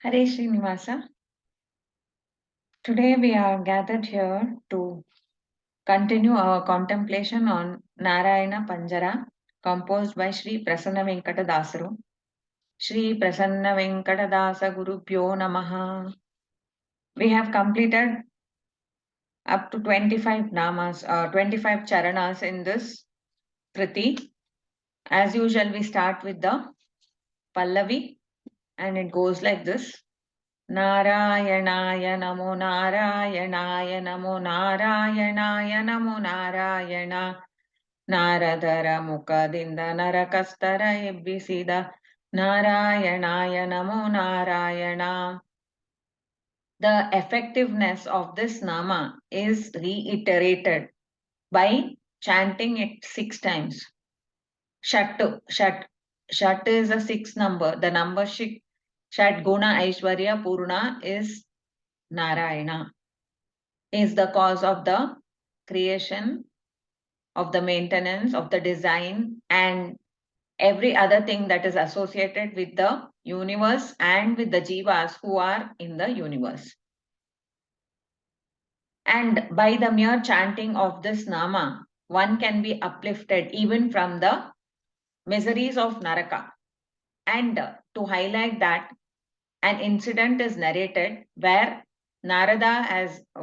Hare Srinivasa. Today we are gathered here to continue our contemplation on Narayana Panjara, composed by Sri Prasanna Venkatadasaru. Sri Prasanna Venkatadasa Gurubhyo Namaha. We have completed up to 25 namas, 25 charanas in this kriti. As usual, we start with the Pallavi and it goes like this. नारायणाय नमो नारायणाय नमो नारायणाय नमो नारायण नारदर मुखदिंद नरकस्तर ಎಬ್ಬಿಸಿದ ನಾರಾಯಣಾಯ ನಮೋ Narayana. The effectiveness of this nama is reiterated by chanting it 6 times. Shat is a 6 number. The number Shat Guna Aishwarya Purna is Narayana, is the cause of the creation, of the maintenance, of the design, and every other thing that is associated with the universe and with the jivas who are in the universe. And by the mere chanting of this nama, one can be uplifted even from the miseries of Naraka. And to highlight that, an incident is narrated where Narada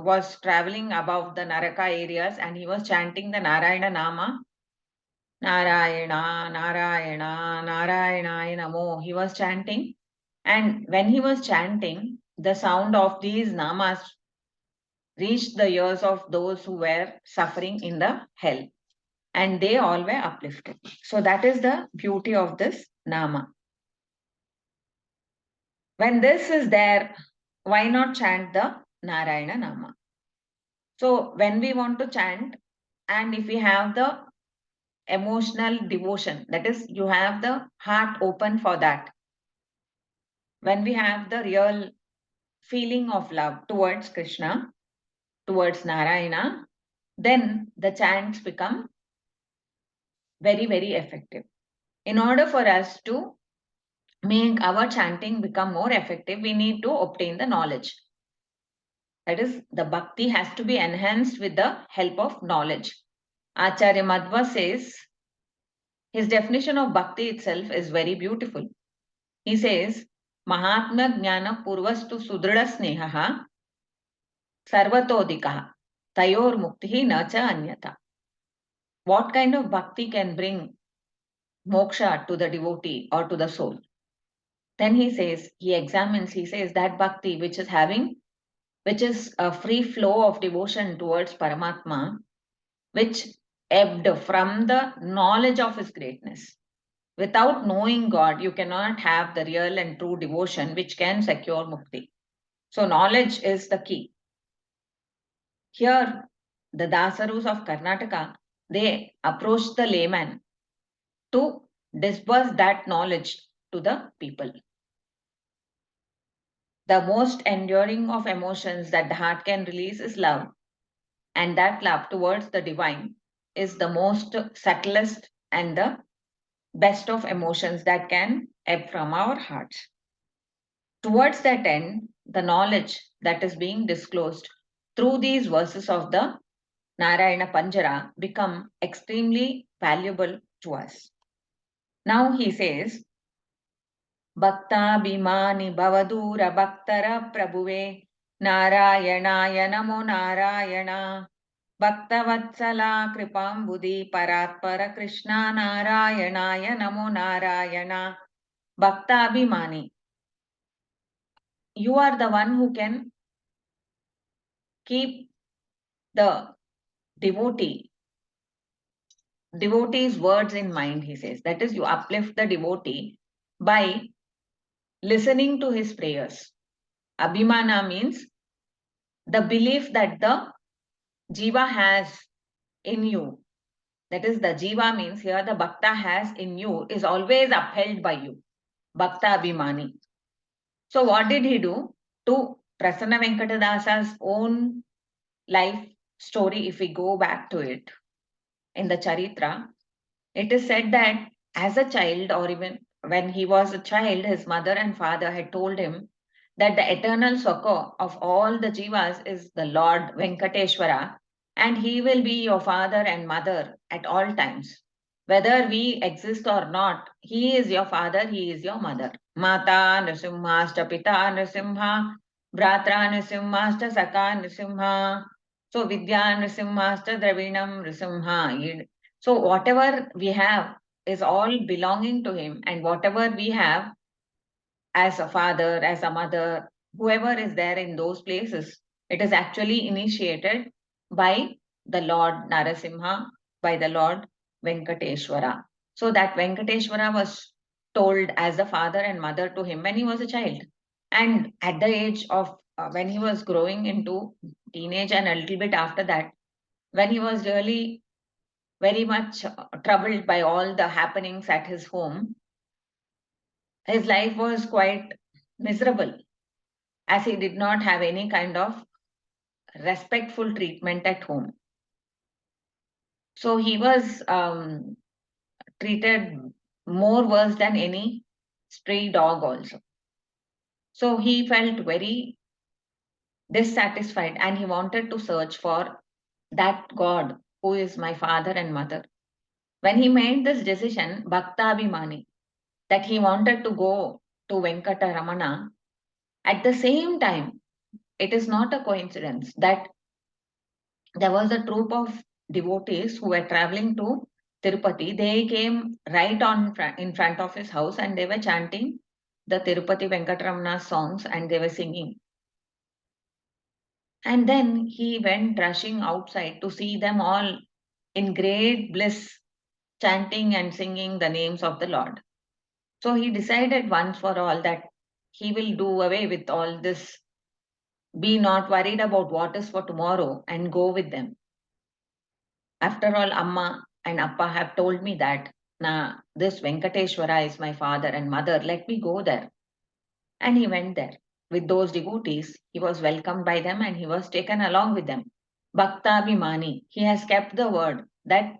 was traveling above the Naraka areas and he was chanting the Narayana Nama. Narayana, Narayana, Narayana Namo. He was chanting. And when he was chanting, the sound of these namas reached the ears of those who were suffering in the hell. And they all were uplifted. So that is the beauty of this Nama. When this is there, why not chant the Narayana Nama? So when we want to chant, and if we have the emotional devotion, that is, you have the heart open for that. When we have the real feeling of love towards Krishna, towards Narayana, then the chants become very, very effective. In order for us to make our chanting become more effective, we need to obtain the knowledge. That is, the bhakti has to be enhanced with the help of knowledge. Acharya Madhva says, his definition of bhakti itself is very beautiful. He says, Mahatma Jnana Purvastu Sudrida Snehaha Sarvatodikaha Tayor Muktihi Nacha Anyata. What kind of bhakti can bring moksha to the devotee or to the soul? Then he says, he says that bhakti which is a free flow of devotion towards Paramatma, which ebbed from the knowledge of his greatness. Without knowing God, you cannot have the real and true devotion which can secure mukti. So knowledge is the key. Here, the Dasarus of Karnataka, they approached the layman to disburse that knowledge to the people. The most enduring of emotions that the heart can release is love. And that love towards the divine is the most subtlest and the best of emotions that can ebb from our hearts. Towards that end, the knowledge that is being disclosed through these verses of the Narayana Panjara become extremely valuable to us. Now he says, Bhakta Bhimani Bhavadura Bhaktara Prabhuve Narayana Namo Narayana Bhaktavatsala Kripambudi Paratpara Krishna Narayana Namo Narayana Bhakta Bhimani. You are the one who can keep the devotee's words in mind, he says. That is, you uplift the devotee by listening to his prayers. Abhimana means the belief that the jiva has in you. That is, the jiva means here the bhakta has in you is always upheld by you. Bhakta Abhimani. So what did he do? To Prasanna Venkatadasa's own life story, if we go back to it, in the Charitra, it is said that as a child, or even when he was a child, his mother and father had told him that the eternal succor of all the jivas is the Lord Venkateshwara, and he will be your father and mother at all times. Whether we exist or not, he is your father, he is your mother. Mata Nrisimhasta Pita Nrisimha, Bratra Nrisimhasta Saka Nrisimha, so Vidya Nrisimhasta Dravinam Nrisimha. So whatever we have is all belonging to him, and whatever we have as a father, as a mother, whoever is there in those places, it is actually initiated by the Lord Narasimha, by the Lord Venkateshwara. So that Venkateshwara was told as a father and mother to him when he was a child. And at the age of when he was growing into teenage and a little bit after that, when he was really very much troubled by all the happenings at his home, his life was quite miserable as he did not have any kind of respectful treatment at home. So he was treated more worse than any stray dog also. So he felt very dissatisfied and he wanted to search for that God who is my father and mother. When he made this decision, Bhaktabhimani, that he wanted to go to Venkataramana, at the same time, it is not a coincidence that there was a troop of devotees who were traveling to Tirupati. They came right in front of his house and they were chanting the Tirupati Venkatramana songs and they were singing. And then he went rushing outside to see them all in great bliss, chanting and singing the names of the Lord. So he decided once for all that he will do away with all this, be not worried about what is for tomorrow, and go with them. After all, Amma and Appa have told me that, nah, this Venkateshwara is my father and mother, let me go there. And he went there. With those devotees, he was welcomed by them and he was taken along with them. Bhaktabhimani, he has kept the word that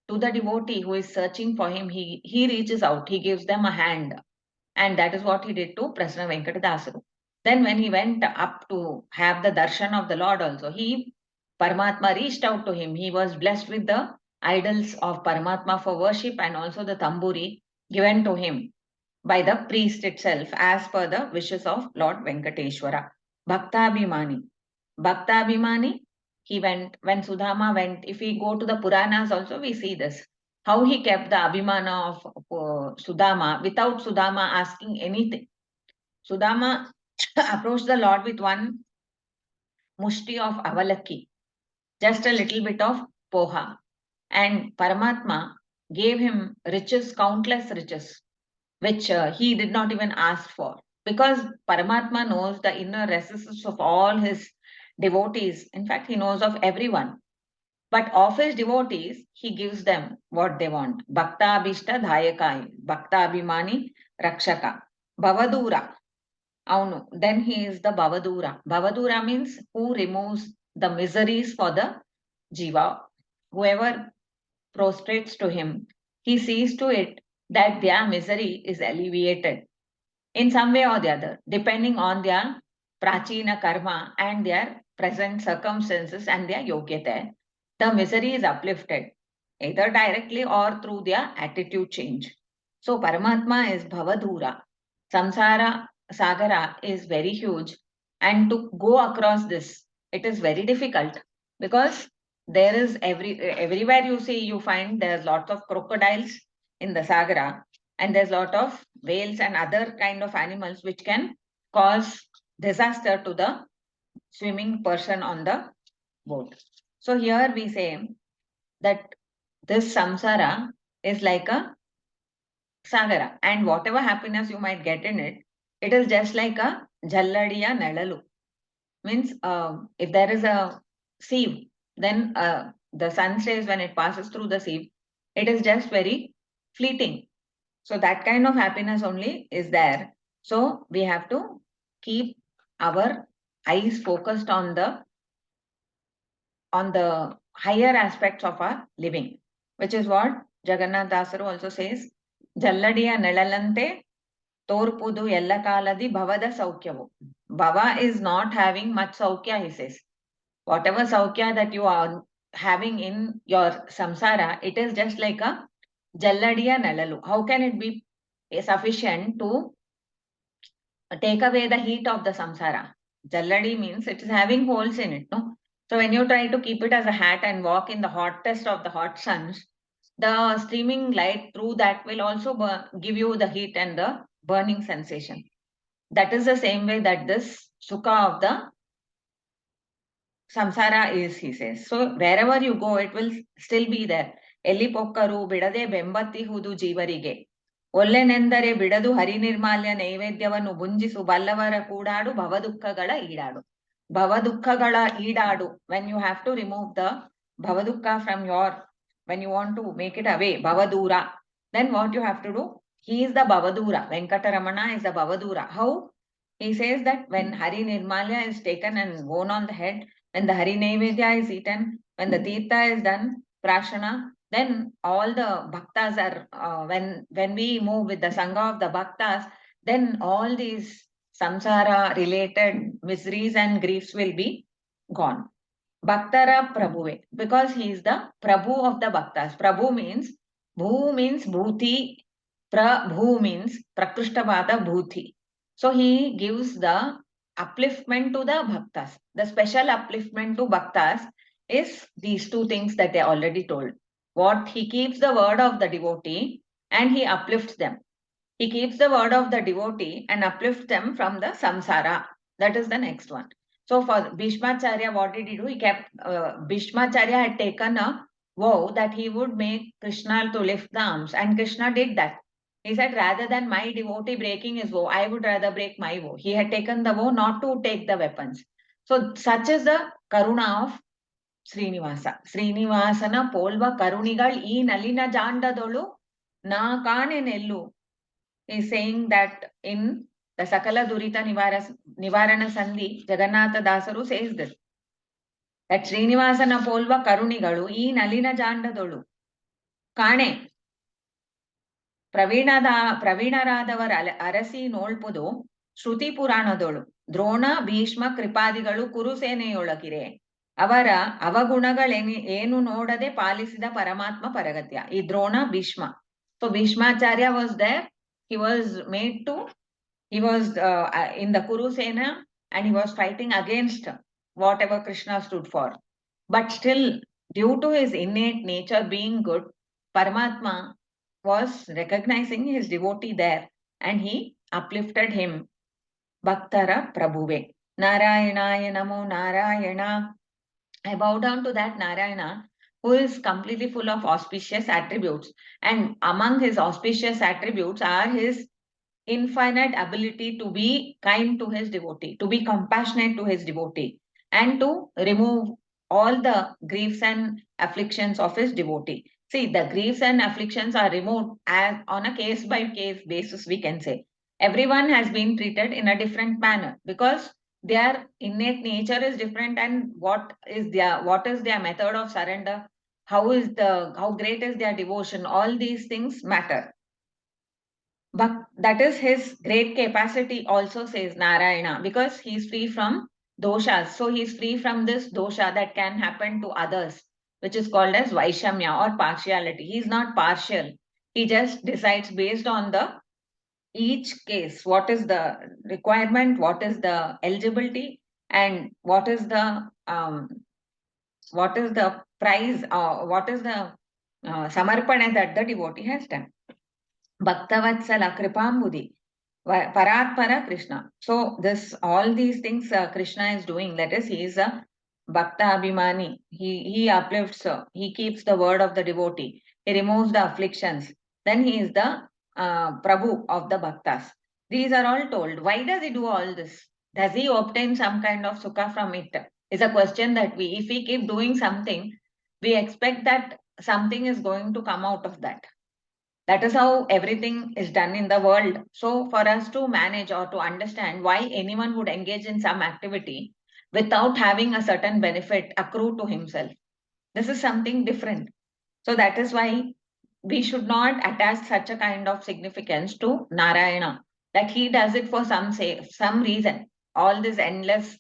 to the devotee who is searching for him, he reaches out, he gives them a hand. And that is what he did to Prasanna Venkatadasaru. Then when he went up to have the darshan of the Lord also, Paramatma reached out to him. He was blessed with the idols of Paramatma for worship and also the tamburi given to him by the priest itself as per the wishes of Lord Venkateshwara. Bhaktabhimani. Bhaktabhimani, he went, when Sudama went, if we go to the Puranas also, we see this. How he kept the Abhimana of Sudama without Sudama asking anything. Sudama approached the Lord with one mushti of avalaki, just a little bit of poha. And Paramatma gave him riches, countless riches, which he did not even ask for. Because Paramatma knows the inner recesses of all his devotees. In fact, he knows of everyone. But of his devotees, he gives them what they want. Bhakta Abhishta Dhayakai, Bhakta Abhimani Rakshaka, Bhavadura. Avunu. Then he is the Bhavadura. Bhavadura means who removes the miseries for the jiva. Whoever prostrates to him, he sees to it that their misery is alleviated in some way or the other, depending on their prachina karma and their present circumstances and their yogyata. The misery is uplifted, either directly or through their attitude change. So Paramatma is Bhavadura. Samsara Sagara is very huge, and to go across this, it is very difficult because there is everywhere you see, you find there's lots of crocodiles in the Sagara, and there's a lot of whales and other kind of animals which can cause disaster to the swimming person on the boat. So here we say that this samsara is like a sagara, and whatever happiness you might get in it, it is just like a jalladiya nalalu. Means if there is a sieve, then the sun rays when it passes through the sieve, it is just very fleeting. So that kind of happiness only is there. So we have to keep our eyes focused on the higher aspects of our living, which is what Jagannath Dasaru also says, Jalladiya Nelalante ತೋರ್ಪುದು ಎಲ್ಲ ಕಾಲದಿ ಭವದ ಸೌಖ್ಯವು. Bhava is not having much saukya, he says. Whatever saukya that you are having in your samsara, it is just like a jalladiya nalalu. How can it be sufficient to take away the heat of the samsara? Jalladi means it is having holes in it, no? So when you try to keep it as a hat and walk in the hottest of the hot suns, the streaming light through that will also give you the heat and the burning sensation. That is the same way that this sukha of the samsara is, he says. So wherever you go, it will still be there. ಎಲ್ಲಿ ಪೊಕ್ಕರು ಬಿಡದೆ ಬೆಂಬತ್ತಿಹುದು ಜೀವರಿಗೆ, ಒಲ್ಲೆನೆಂದರೆ ಬಿಡದು ಹರಿನಿರ್ಮಾಲ್ಯ ನೈವೇದ್ಯವನ್ನು ಭುಂಜಿಸು ಬಲ್ಲವರ ಕೂಡಾಡು ಭವದುಃಖಗಳ ಈಡಾಡು. ಭವದುಃಖಗಳ ಈಡಾಡು, when you have to remove the bhavadukha from your, when you want to make it away, bhavadura, then what you have to do? He is the bhavadura. Venkataramana is the bhavadura. How? He says that when Hari Nirmalya is taken and worn on the head, when the Hari Naivedya is eaten, when the Tirtha is done, Prashana, then all the bhaktas are, when we move with the Sangha of the bhaktas, then all these samsara related miseries and griefs will be gone. Bhaktara Prabhuve, because he is the Prabhu of the bhaktas. Prabhu means, Bhu means Bhuti, Prabhu means Prakrishtavada Bhuti. So he gives the upliftment to the bhaktas. The special upliftment to bhaktas is these two things that I already told. What he keeps the word of the devotee and he uplifts them. He keeps the word of the devotee and uplifts them from the samsara. That is the next one. So for Bhishmacharya, what did he do? He kept, Bhishmacharya had taken a vow that he would make Krishna to lift the arms, and Krishna did that. He said, rather than my devotee breaking his vow, I would rather break my vow. He had taken the vow not to take the weapons. So such is the karuna of Srinivasa. Srinivasana polva karunigal ee nalina jandadolu na kaanenellu. He is saying that in the Sakala Durita Nivarana Sandhi, Jagannatha Dasaru says this, that Srinivasana polva karunigalu ee nalina jandadolu ಕಾಣೆ ಪ್ರವೀಣರಾದವರ ಅರಸಿ ನೋಳ್ಪುದು ಶ್ರುತಿ ಪುರಾಣದೊಳು ದ್ರೋಣ ಭೀಷ್ಮ ಕೃಪಾದಿಗಳು ಕುರುಸೇನೆಯೊಳಗಿರೆ ಅವರ ಅವಗುಣಗಳೇನು ನೋಡದೆ ಪಾಲಿಸಿದ ಪರಮಾತ್ಮ ಪರಗತ್ಯ. ಈ Drona Bhishma. So Bhishmacharya was there. He was made to, he was in the Kurusena and he was fighting against whatever Krishna stood for. But still, due to his innate nature being good, Paramatma was recognizing his devotee there and he uplifted him. Bhaktara Prabhuve. Narayanaya Namo Narayana. I bow down to that Narayana who is completely full of auspicious attributes. And among his auspicious attributes are his infinite ability to be kind to his devotee, to be compassionate to his devotee, and to remove all the griefs and afflictions of his devotee. See, the griefs and afflictions are removed as on a case-by-case basis, we can say. Everyone has been treated in a different manner because their innate nature is different, and what is their method of surrender, how great is their devotion, all these things matter. But that is his great capacity also, says Narayana, because he is free from doshas. So he is free from this dosha that can happen to others, which is called as Vaishamya or partiality. He is not partial. He just decides based on the each case, what is the requirement, what is the eligibility, and what is the price, what is the samarpana that the devotee has done. Bhaktavatsala Kripambudi, Paratpara Krishna. So this, all these things Krishna is doing. That is, he is a Bhakta Abhimani. He uplifts, he keeps the word of the devotee. He removes the afflictions. Then he is the Prabhu of the Bhaktas. These are all told. Why does he do all this? Does he obtain some kind of sukha from it? Is a question that if we keep doing something, we expect that something is going to come out of that. That is how everything is done in the world. So for us to manage or to understand why anyone would engage in some activity without having a certain benefit accrue to himself, this is something different. So that is why we should not attach such a kind of significance to Narayana. that he does it for some reason. All these endless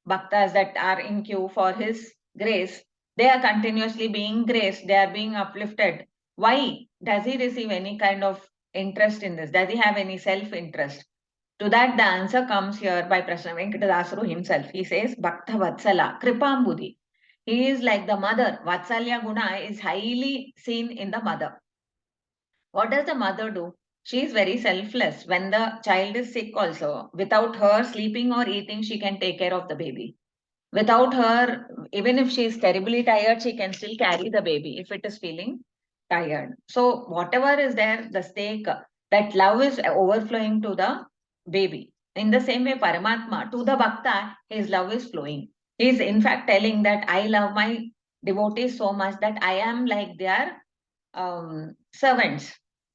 bhaktas that are in queue for his grace, they are continuously being graced, they are being uplifted. Why does he receive any kind of interest in this? Does he have any self-interest? To that, the answer comes here by Prasna Venkatadasaru himself. He says, Bhakta Vatsala, Kripambudi. He is like the mother. Vatsalya Guna is highly seen in the mother. What does the mother do? She is very selfless. When the child is sick also, without her sleeping or eating, she can take care of the baby. Without her, even if she is terribly tired, she can still carry the baby if it is feeling tired. So whatever is there, the stake, that love is overflowing to the baby. In the same way, Paramatma, to the Bhakta, his love is flowing. He is in fact telling that I love my devotees so much that I am like their servants.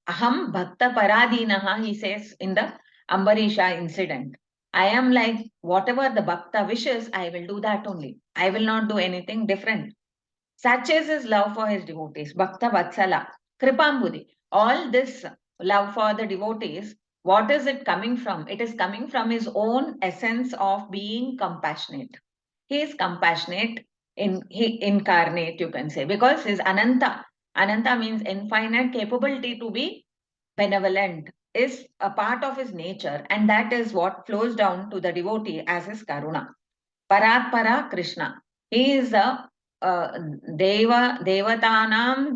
Aham bhakta paradinaha, he says in the Ambarisha incident. I am like whatever the bhakta wishes, I will do that only. I will not do anything different. Such is his love for his devotees. Bhakta Vatsala, Kripambudi. All this love for the devotees, what is it coming from? It is coming from his own essence of being compassionate. He is compassionate, he incarnate, you can say, because his Ananta. Ananta means infinite capability to be benevolent is a part of his nature, and that is what flows down to the devotee as his karuna. Paratpara Krishna. He is a Devatanam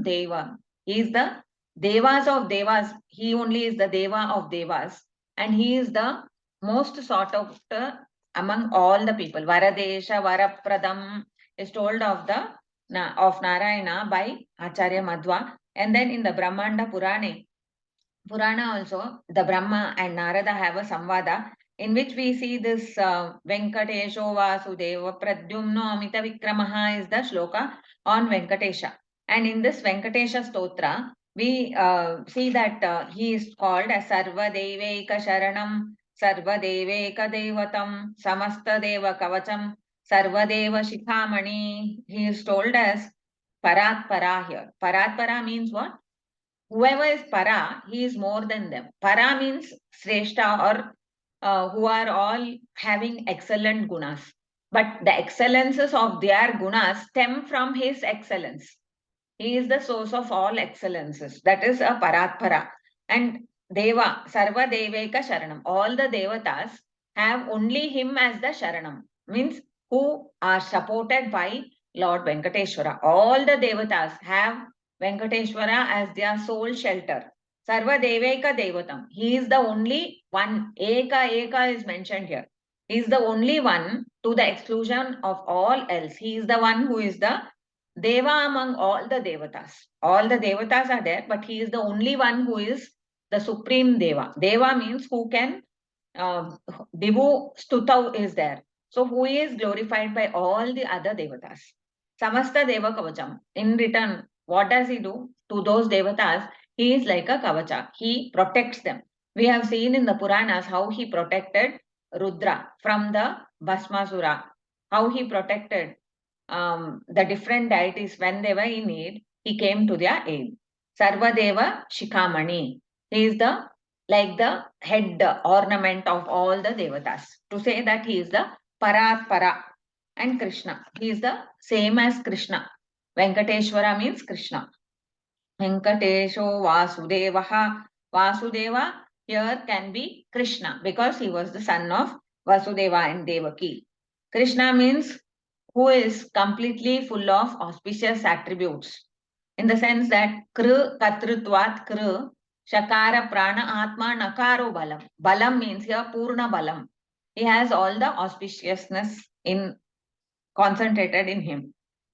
Deva. He is the Devas of Devas. He only is the Deva of Devas. And he is the most sought after among all the people. Varadesha Varapradam is told of the of Narayana by Acharya Madhva. And then in the Brahmanda Purana also, the Brahma and Narada have a samvada in which we see this Venkatesho Vasudeva Pradyumno Amita Vikramaha is the shloka on Venkatesha. And in this Venkatesha stotra, we see that he is called as Sarva Deveika Sharanam, Sarva Deveka Devatam, Samasta Deva Kavacham, Sarva Deva Shikhamani. He is told as Paratpara here. Paratpara means what? Whoever is para, he is more than them. Para means sreshta or who are all having excellent gunas. But the excellences of their gunas stem from his excellence. He is the source of all excellences. That is a paratpara. And Deva, Sarva Deveka Sharanam. All the devatas have only him as the Sharanam. Means who are supported by Lord Venkateshwara. All the devatas have Venkateshwara as their sole shelter. Sarva Deveka Devatam. He is the only one. Eka Eka is mentioned here. He is the only one to the exclusion of all else. He is the one who is the Deva among all the Devatas. All the Devatas are there, but he is the only one who is the supreme Deva. Deva means who can, Divu Stutav is there. So who is glorified by all the other Devatas. Samasta Deva Kavacham. In return, what does he do to those Devatas? He is like a Kavacha. He protects them. We have seen in the Puranas how he protected Rudra from the Bhasmasura, how he protected the different deities when they were in need, he came to their aid. Sarvadeva Shikamani. He is the like the head ornament of all the devatas. To say that he is the Paratpara and Krishna. He is the same as Krishna. Venkateshwara means Krishna. Venkatesho Vasudevaha. Vasudeva here can be Krishna because he was the son of Vasudeva and Devaki. Krishna means who is completely full of auspicious attributes in the sense that kru katrutvat kru shakara prana atma nakaro balam. Balam means here purna balam. He has all the auspiciousness in concentrated in him.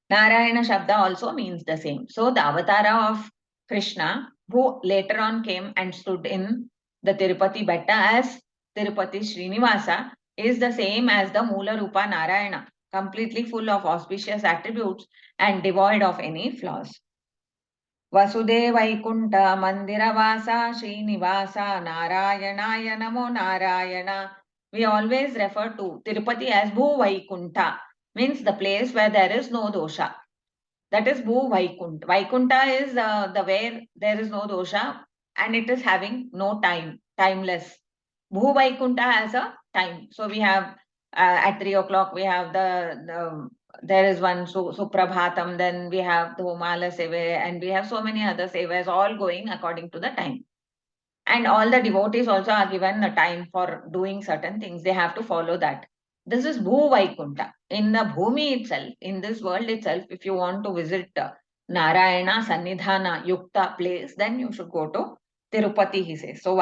Narayana Shabda also means the same. So the avatara of Krishna, who later on came and stood in the Tirupati Betta as Tirupati Srinivasa, is the same as the Mula Rupa Narayana, completely full of auspicious attributes and devoid of any flaws. Vasudevaikunta Mandiravasa Srinivasa Narayanaya Namo Narayana. We always refer to Tirupati as Bhu Vaikunta, means the place where there is no dosha. That is Bhu Vaikunta. Vaikunta is the where there is no dosha and it is having no time, timeless. Bhu Vaikunta has a time. So we have at 3 o'clock we have there is one Suprabhatam, then we have the Humala Seva, and we have so many other sevas all going according to the time. And all the devotees also are given a time for doing certain things. They have to follow that. This is Bhu Vaikunta. In the Bhumi itself, in this world itself, if you want to visit Narayana Sannidhana Yukta place, then you should go to Tirupati, he says. So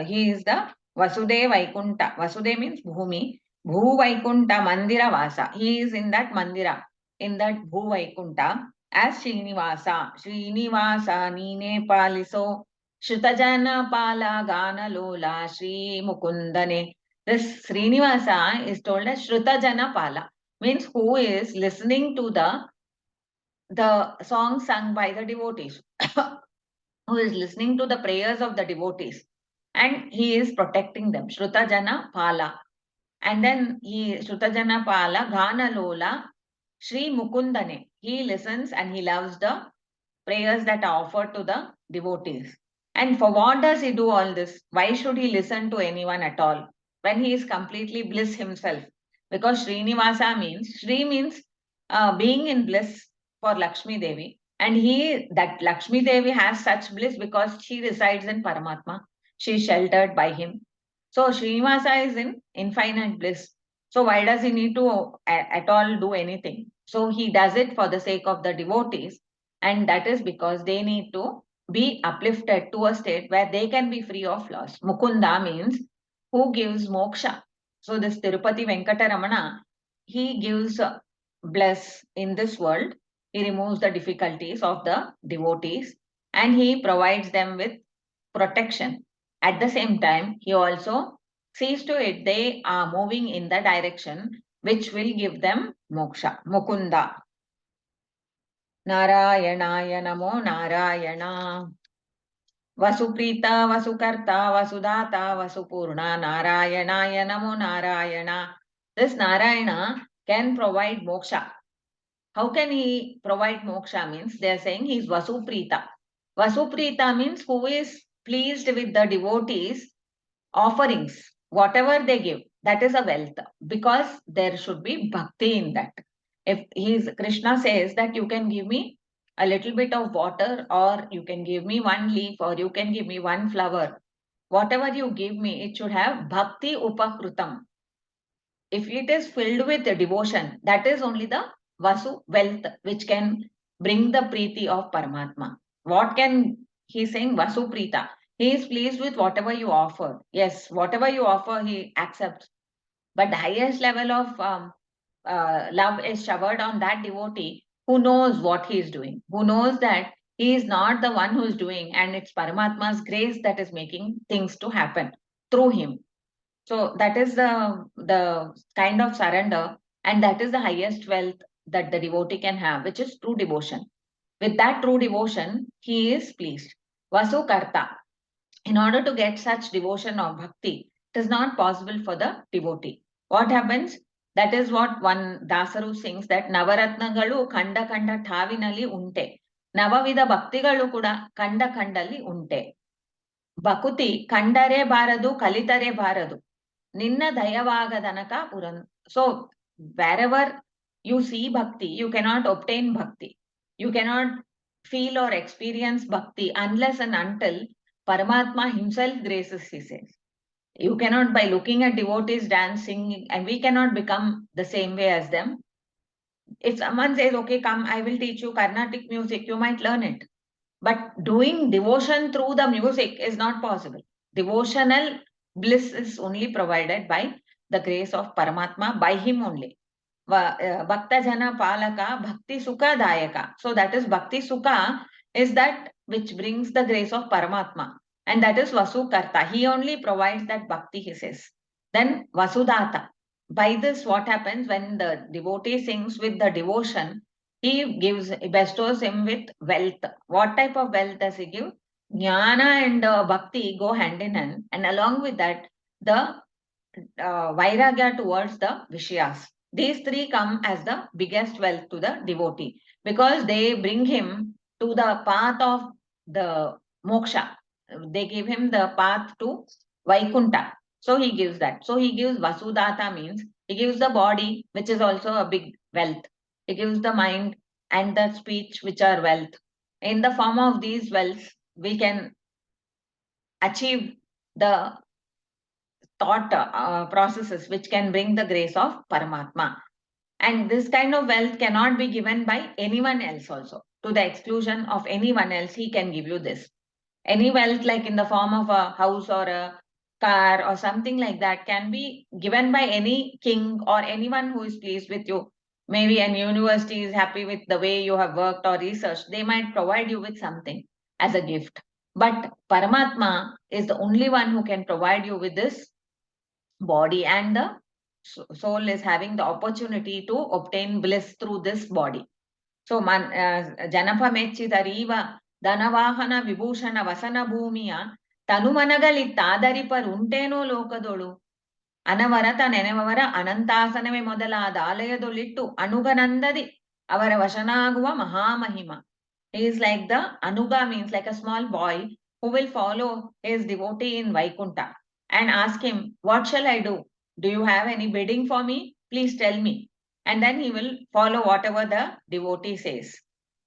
he is the Vasude Vaikunta. Vasude means Bhumi. Bhu Vaikunta Mandira Vasa. He is in that Mandira, in that Bhu Vaikunta as Srinivasa. Srinivasa Nine Paliso Shrutajana Pala Gana Lola Sri Mukundane. This Srinivasa is told as Shrutajana Pala, means who is listening to the song sung by the devotees, who is listening to the prayers of the devotees, and he is protecting them. Shrutajana Pala. And then Shrutajana Pala Gana Lola Sri Mukundane. He listens and he loves the prayers that are offered to the devotees. And for what does he do all this? Why should he listen to anyone at all when he is completely bliss himself? Because Srinivasa means, Sri means being in bliss for Lakshmi Devi. And that Lakshmi Devi has such bliss because she resides in Paramatma. She is sheltered by him. So Srinivasa is in infinite bliss. So why does he need to at all do anything? So he does it for the sake of the devotees, and that is because they need to be uplifted to a state where they can be free of loss. Mukunda means who gives moksha. So this Tirupati Venkataramana, he gives bliss in this world. He removes the difficulties of the devotees and he provides them with protection. At the same time, he also sees to it they are moving in the direction which will give them moksha. Mukunda. Narayanaaya Namo Narayana. Vasuprita, Vasukarta, Vasudata, Vasupurna, Narayanaya Namo Narayana. This Narayana can provide moksha. How can he provide moksha? Means they are saying he is Vasuprita. Vasuprita means who is pleased with the devotees' offerings, whatever they give. That is a wealth because there should be bhakti in that. If Krishna says that you can give me a little bit of water, or you can give me one leaf, or you can give me one flower, whatever you give me, it should have bhakti upakrutam. If it is filled with devotion, that is only the Vasu wealth which can bring the Preeti of Paramatma. What can he saying? Vasu Prita. He is pleased with whatever you offer. Yes, whatever you offer, he accepts. But the highest level of love is showered on that devotee who knows what he is doing, who knows that he is not the one who is doing, and it's Paramatma's grace that is making things to happen through him. So that is the kind of surrender, and that is the highest wealth that the devotee can have, which is true devotion. With that true devotion, he is pleased. Vasu Karta. In order to get such devotion or bhakti, it is not possible for the devotee. What happens? That is what one Dasaru sings, that Navaratnagalu Kanda Kanda Thavinali Unte. Navavida Bhaktigalu Kuda Kanda Kandali Unte. Bhakuti Kandare Baradu Kalitare Baradu. Ninna Dayavagadhanaka Puran. So, wherever you see bhakti, you cannot obtain bhakti. You cannot feel or experience bhakti unless and until Paramatma himself graces, he says. You cannot, by looking at devotees dancing, and we cannot become the same way as them. If someone says, okay, come, I will teach you Carnatic music, you might learn it. But doing devotion through the music is not possible. Devotional bliss is only provided by the grace of Paramatma, by him only. Bhakta Jana Palaka, Bhakti Sukha Dayaka. So that is Bhakti Sukha is that which brings the grace of Paramatma. And that is Vasu Karta. He only provides that Bhakti, he says. Then Vasudata. By this, what happens when the devotee sings with the devotion, he bestows him with wealth. What type of wealth does he give? Jnana and bhakti go hand in hand, and along with that, the vairagya towards the vishayas. These three come as the biggest wealth to the devotee because they bring him to the path of the moksha. They give him the path to Vaikunta. So he gives that. So he gives Vasudata means he gives the body, which is also a big wealth. He gives the mind and the speech, which are wealth. In the form of these wealths, we can achieve the thought processes which can bring the grace of Paramatma. And this kind of wealth cannot be given by anyone else also. To the exclusion of anyone else, he can give you this. Any wealth, like in the form of a house or a car or something like that, can be given by any king or anyone who is pleased with you. Maybe an university is happy with the way you have worked or researched. They might provide you with something as a gift. But Paramatma is the only one who can provide you with this body, and the soul is having the opportunity to obtain bliss through this body. So Janapa Mechidariva Danavahana Vibhushana Vasana Bhumiya ತನುಮನಗಳಿತ್ತಾದರಿಪರುಂಟೇನೋ ಲೋಕದೊಳು ಅನವರತ ನೆನೆವವರ ಅನಂತಾಸನವೇ ಮೊದಲಾದ ಆಲಯದೊಳಿಟ್ಟು ಅನುಗನಂದದಿ ಅವರ ವಶನಾಗುವ ಮಹಾಮಹಿಮ. He is like the Anuga, means like a small boy who will follow his devotee in Vaikunta and ask him, what shall I do? Do you have any bidding for me? Please tell me. And then he will follow whatever the devotee says.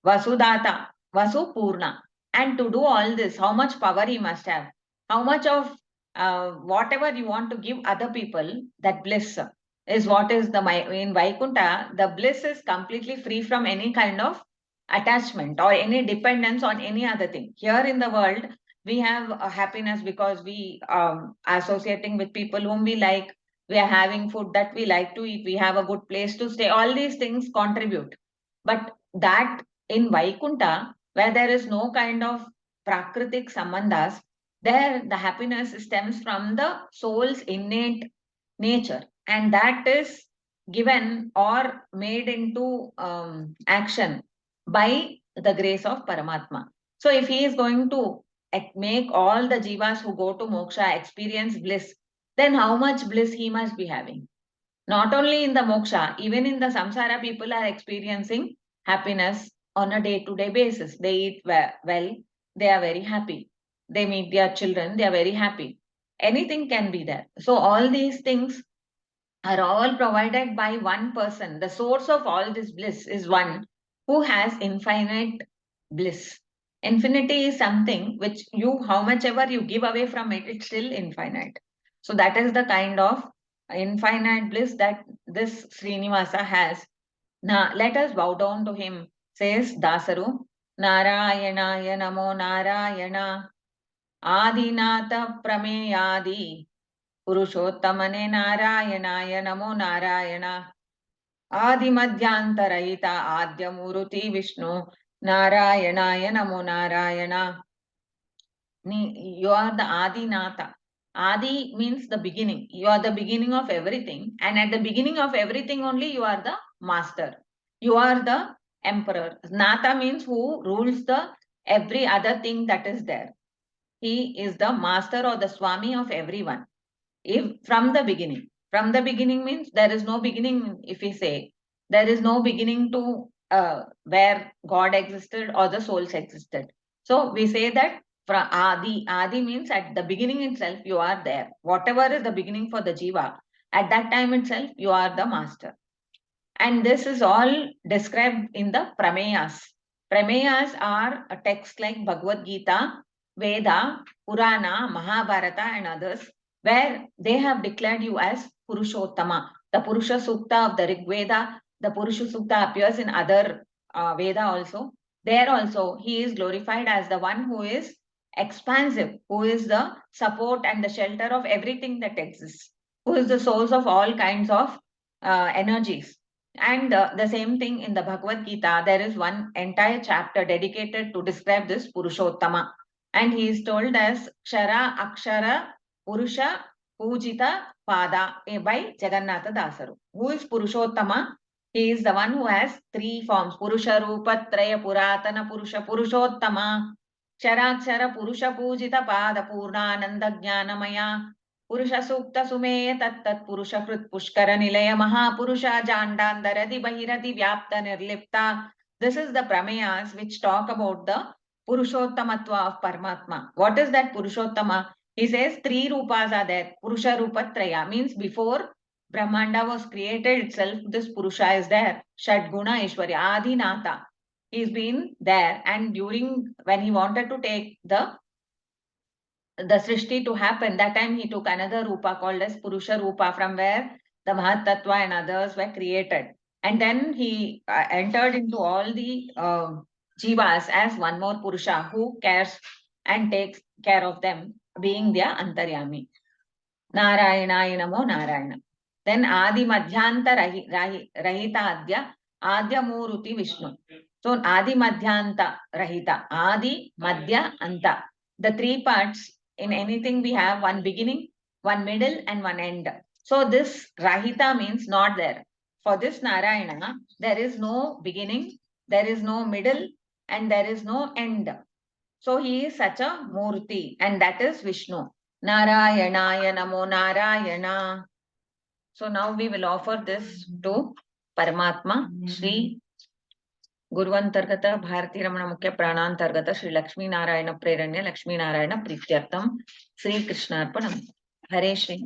Vasudata, Vasu Purna. And to do all this, how much power he must have? How much of whatever you want to give other people, that bliss is what is the in Vaikunta, the bliss is completely free from any kind of attachment or any dependence on any other thing. Here in the world, we have a happiness because we are associating with people whom we like. We are having food that we like to eat. We have a good place to stay. All these things contribute. But that in Vaikunta, where there is no kind of prakritik sambandhas, there the happiness stems from the soul's innate nature, and that is given or made into action by the grace of Paramatma. So if he is going to make all the jivas who go to moksha experience bliss, then how much bliss he must be having? Not only in the moksha, even in the samsara, people are experiencing happiness on a day-to-day basis. They eat well, they are very happy. They meet their children, they are very happy. Anything can be there. So all these things are all provided by one person. The source of all this bliss is one who has infinite bliss. Infinity is something which you, how much ever you give away from it, it's still infinite. So that is the kind of infinite bliss that this Srinivasa has. Now let us bow down to him, says Dasaru. Narayanaya namo Narayana Adinata Prameyadi पुरुषोत्तमने नारायणाय नमो नारायण आदिमध्यांतरहित आद्यमूर्ति विष्णु नारायणाय नमो Narayan. You are the Adinata. Adi means the beginning. You are the beginning of everything, and at the beginning of everything only you are the master. You are the emperor. Nata means who rules the every other thing that is there. He is the master or the Swami of everyone. If from the beginning means there is no beginning. If we say there is no beginning to where God existed or the souls existed, so we say that from adi means at the beginning itself you are there. Whatever is the beginning for the jiva, at that time itself you are the master. And this is all described in the prameyas. Prameyas are a text like Bhagavad Gita, Veda, Purana, Mahabharata and others, where they have declared you as Purushottama. The Purusha Sukta of the Rig Veda, the Purusha Sukta appears in other Veda also. There also, he is glorified as the one who is expansive, who is the support and the shelter of everything that exists, who is the source of all kinds of energies. And the same thing in the Bhagavad Gita, there is one entire chapter dedicated to describe this Purushottama. And he is told as Kshara Akshara Purusha Pujita Pada by Jagannatha Dasaru. Who is Purushottama? He is the one who has three forms. Purusha Rupa Traya Puratana Purusha Purushottama. Kshara Purusha Pujita Pada Purnananda Jnanamaya. Purusha Sukta Sumeya Tat Purusha Krut Pushkara Nilaya Mahapurusha Jandandaradi Bahirati Vyapta Nirlipta. This is the Prameyas which talk about the Purushottamatva of Paramatma. What is that Purushottama? He says three rupas are there. Purusha Rupa Traya means before Brahmanda was created itself, this Purusha is there. Shadguna Ishwarya, Adinatha. He's been there, and during when he wanted to take the Srishti to happen, that time he took another Rupa called as Purusha Rupa, from where the Mahat Tattva and others were created. And then he entered into all the Jivas as one more Purusha who cares and takes care of them, being their Antaryami. Narayana Namo Narayana. Then Adi Madhyanta Rahita Adya Adya Muruti Vishnu. So Adi Madhyanta Rahita. Adi Madhya Anta. The three parts in anything we have one beginning, one middle, and one end. So this Rahita means not there. For this Narayana, there is no beginning, there is no middle, and there is no end. So he is such a Murti, and that is Vishnu. Narayanaya Namo Narayana. So now we will offer this to Paramatma, Sri Guruvantargata Bharati Ramana Mukhya Pranantargata Sri Lakshmi Narayana Preranya Lakshmi Narayana Prityartam Sri Krishnarpanam. Hare Shri.